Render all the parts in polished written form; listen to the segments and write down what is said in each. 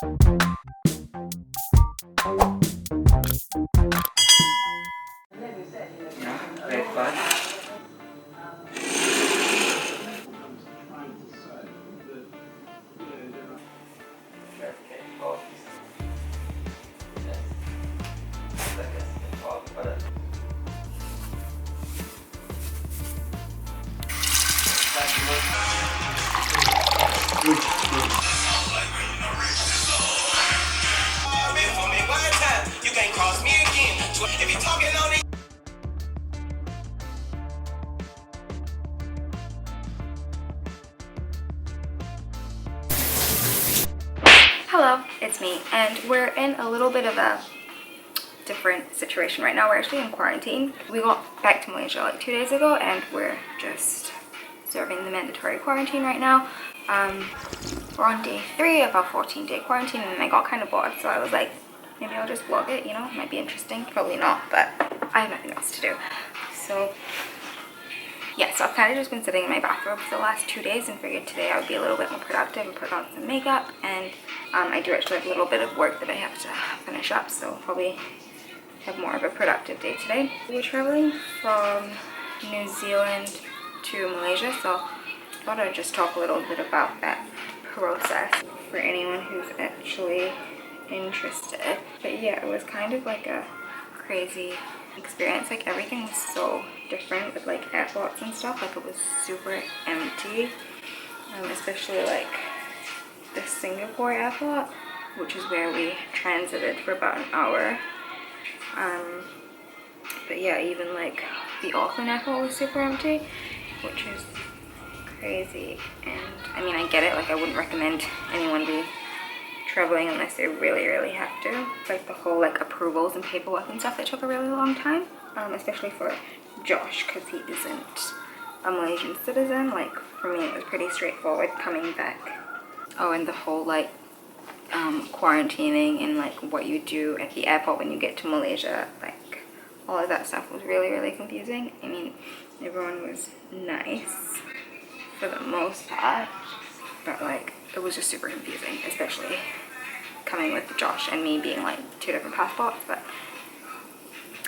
Yeah, breakfast. You can't cross me again. If you're talking on it. Hello, it's me, and we're in a little bit of a different situation right now. We're actually in quarantine. We got back to Malaysia like 2 days ago, and we're just serving the mandatory quarantine right now. We're on day 3 of our 14-day quarantine, and I got kind of bored, so I was like, maybe I'll just vlog it, you know, it might be interesting. Probably not, but I have nothing else to do. So yeah, so I've kind of just been sitting in my bathrobe for the last 2 days and figured today I would be a little bit more productive and put on some makeup. And I do actually have a little bit of work that I have to finish up, so probably have more of a productive day today. We're traveling from New Zealand to Malaysia, so I thought I'd just talk a little bit about that process for anyone who's actually interested. But yeah, it was kind of like a crazy experience. Like everything was so different with like airports and stuff. Like it was super empty, especially like the Singapore airport, which is where we transited for about an hour. But yeah, even like the Auckland airport was super empty, which is crazy. And I mean, I get it, like I wouldn't recommend anyone be traveling unless they really have to. Like the whole like approvals and paperwork and stuff, that took a really long time, especially for Josh because he isn't a Malaysian citizen. Like for me it was pretty straightforward coming back. Oh, and the whole like quarantining and like what you do at the airport when you get to Malaysia, like all of that stuff was really confusing. I mean, everyone was nice for the most part, but like it was just super confusing, especially coming with Josh and me being like 2 different passports. But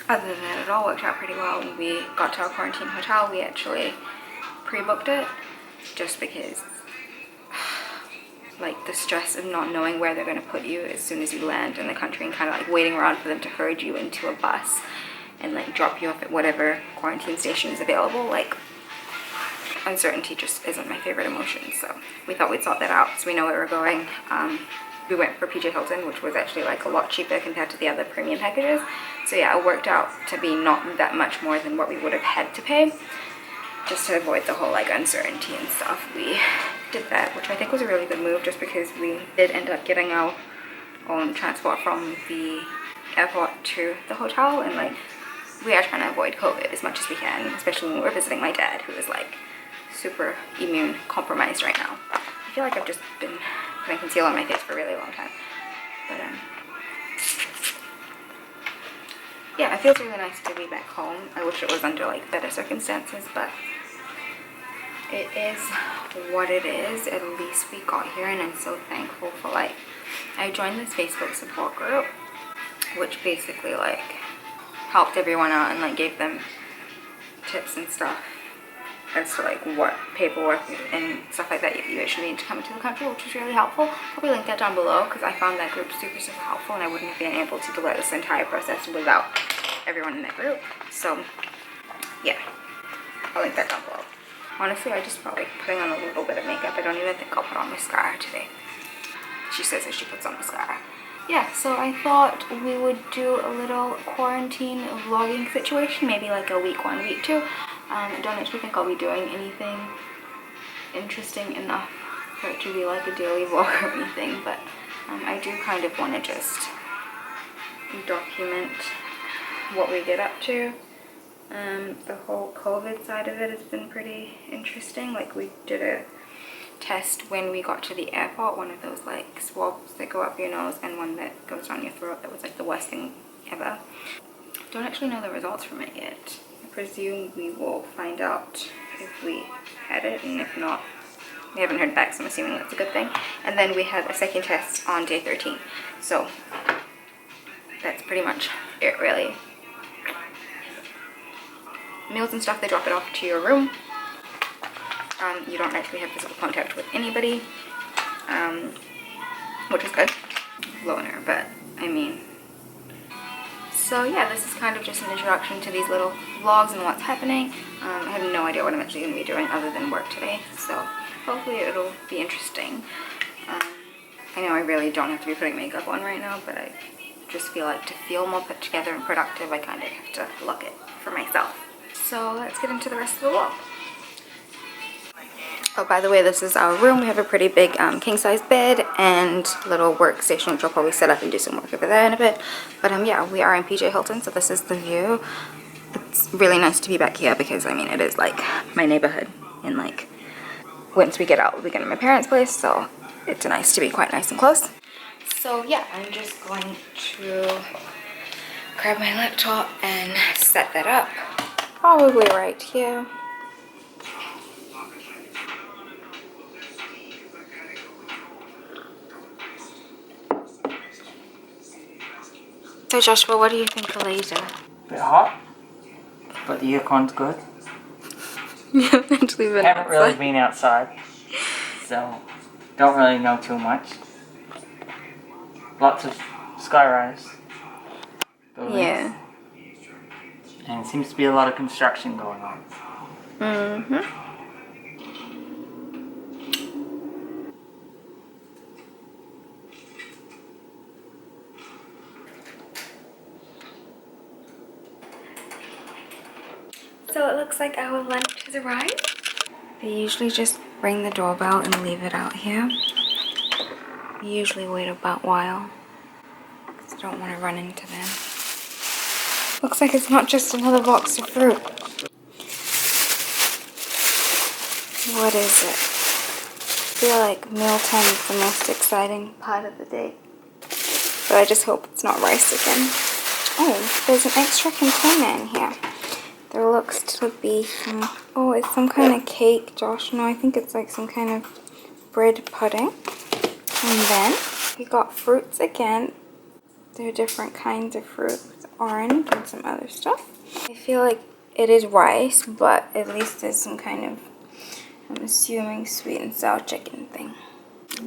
other than that, it all worked out pretty well. When we got to our quarantine hotel, we actually pre-booked it just because like the stress of not knowing where they're going to put you as soon as you land in the country and kind of like waiting around for them to herd you into a bus and like drop you off at whatever quarantine station is available. Like uncertainty just isn't my favorite emotion, so we thought we'd sort that out so we know where we're going. We went for PJ Hilton, which was actually like a lot cheaper compared to the other premium packages. So yeah, it worked out to be not that much more than what we would have had to pay, just to avoid the whole like uncertainty and stuff. We did that, which I think was a really good move, just because we did end up getting our own transport from the airport to the hotel, and like we are trying to avoid COVID as much as we can, especially when we're visiting my dad, who is like super immune compromised right now. I feel like I've just been putting concealer on my face for a really long time, but yeah, it feels really nice to be back home. I wish it was under like better circumstances, but it is what it is. At least we got here, and I'm so thankful for like, I joined this Facebook support group, which basically like helped everyone out and like gave them tips and stuff as to like what paperwork and stuff like that you actually need to come into the country, which was really helpful. Probably link that down below because I found that group super helpful, and I wouldn't have been able to do this entire process without everyone in that group. So yeah, I'll link that down below. Honestly, I just felt like putting on a little bit of makeup. I don't even think I'll put on mascara today. She says that she puts on mascara. Yeah, so I thought we would do a little quarantine vlogging situation, maybe like a week 1, week 2. I don't actually think I'll be doing anything interesting enough for it to be like a daily vlog or anything, but I do kind of want to just document what we get up to. The whole COVID side of it has been pretty interesting. Like we did a test when we got to the airport, one of those like swabs that go up your nose and one that goes down your throat. That was like the worst thing ever. Don't actually know the results from it yet. I presume we will find out if we had it, and if not, We haven't heard back, so I'm assuming that's a good thing. And then we have a second test on day 13. So that's pretty much it, really. Meals and stuff, they drop it off to your room. You don't actually have physical contact with anybody, which is good. Loner, but I mean. So yeah, this is kind of just an introduction to these little vlogs and what's happening. I have no idea what I'm actually going to be doing other than work today, so hopefully it'll be interesting. I know I really don't have to be putting makeup on right now, but I just feel like to feel more put together and productive, I kind of have to look it for myself. So let's get into the rest of the vlog. Oh, by the way, this is our room. We have a pretty big king-size bed and little workstation, which I'll probably set up and do some work over there in a bit. But yeah, we are in PJ Hilton, so this is the view. It's really nice to be back here because, I mean, it is like my neighborhood. And like, once we get out, we go to my parents' place, so it's nice to be quite nice and close. So yeah, I'm just going to grab my laptop and set that up. Probably right here. So Joshua, what do you think of Malaysia? A bit hot, but the aircon's good. Yeah, actually been Haven't really outside. been outside, so don't really know too much. Lots of skyrise buildings. Yeah. And it seems to be a lot of construction going on. Mm-hmm. So it looks like our lunch has arrived. They usually just ring the doorbell and leave it out here. We usually wait about a while because I don't want to run into them. Looks like it's not just another box of fruit. What is it? I feel like mealtime is the most exciting part of the day. But I just hope it's not rice again. Oh, there's an extra container in here. There looks to be some, oh, it's some kind of cake, Josh. No, I think it's like some kind of bread pudding. And then we got fruits again. There are different kinds of fruit with orange and some other stuff. I feel like it is rice, but at least there's some kind of, I'm assuming, sweet and sour chicken thing.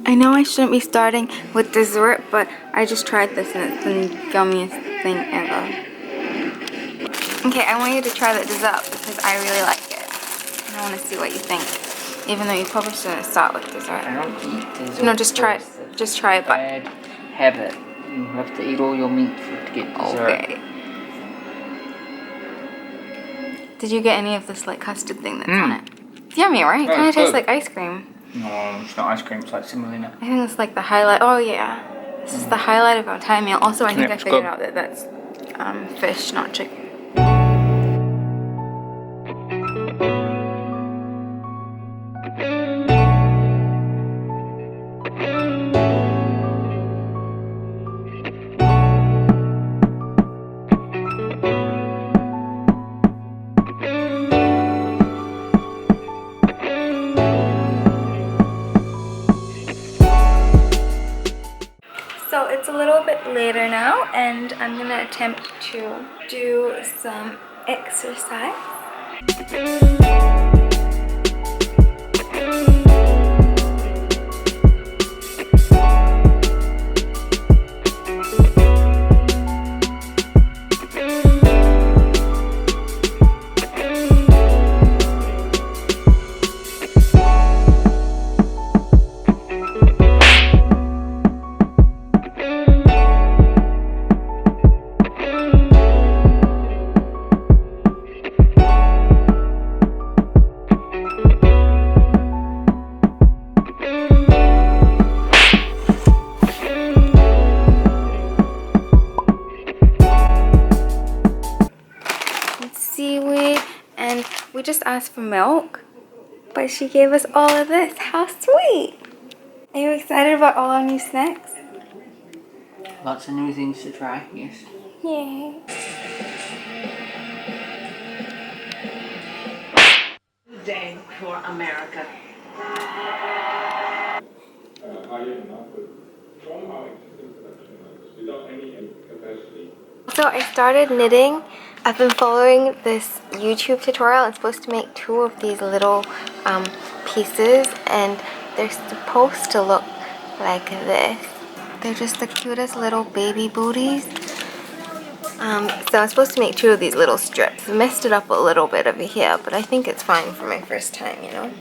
I know I shouldn't be starting with dessert, but I just tried this and it's the yummiest thing ever. Okay, I want you to try that dessert because I really like it. And I want to see what you think. Even though you probably shouldn't start with dessert. I don't eat dessert. No, just try it. Just try it. But Bad habit. You have to eat all your meat to get dessert. okay. Did you get any of this like custard thing that's on it? It's yummy, right? It kind of tastes like ice cream. No, it's not ice cream. It's like semolina. I think it's like the highlight. Oh yeah, this is the highlight of our Thai meal. Also, I think Yeah, I it's figured good. out that that's fish, not chicken. So it's a little bit later now, and I'm gonna attempt to do some exercise. Seaweed, and we just asked for milk, but she gave us all of this. How sweet! Are you excited about all our new snacks? Lots of new things to try, yes. Yay! Day for America. So I started knitting. I've been following this YouTube tutorial. I'm supposed to make 2 of these little pieces, and they're supposed to look like this. They're just the cutest little baby booties. So I'm supposed to make 2 of these little strips. I messed it up a little bit over here, but I think it's fine for my first time, you know?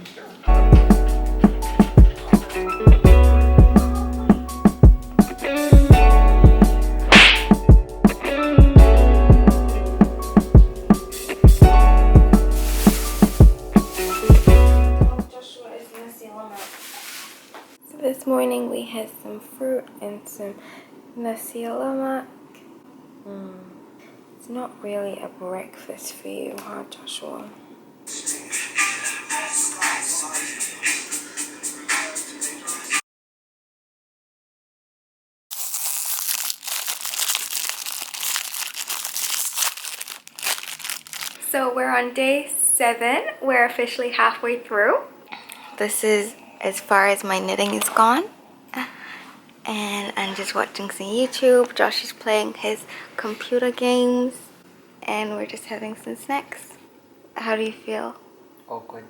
So this morning we had some fruit and some nasi lemak. It's not really a breakfast for you, huh, Joshua? So we're on day 7. We're officially halfway through. This is as far as my knitting is gone. And I'm just watching some YouTube. Josh is playing his computer games. And we're just having some snacks. How do you feel? Awkward.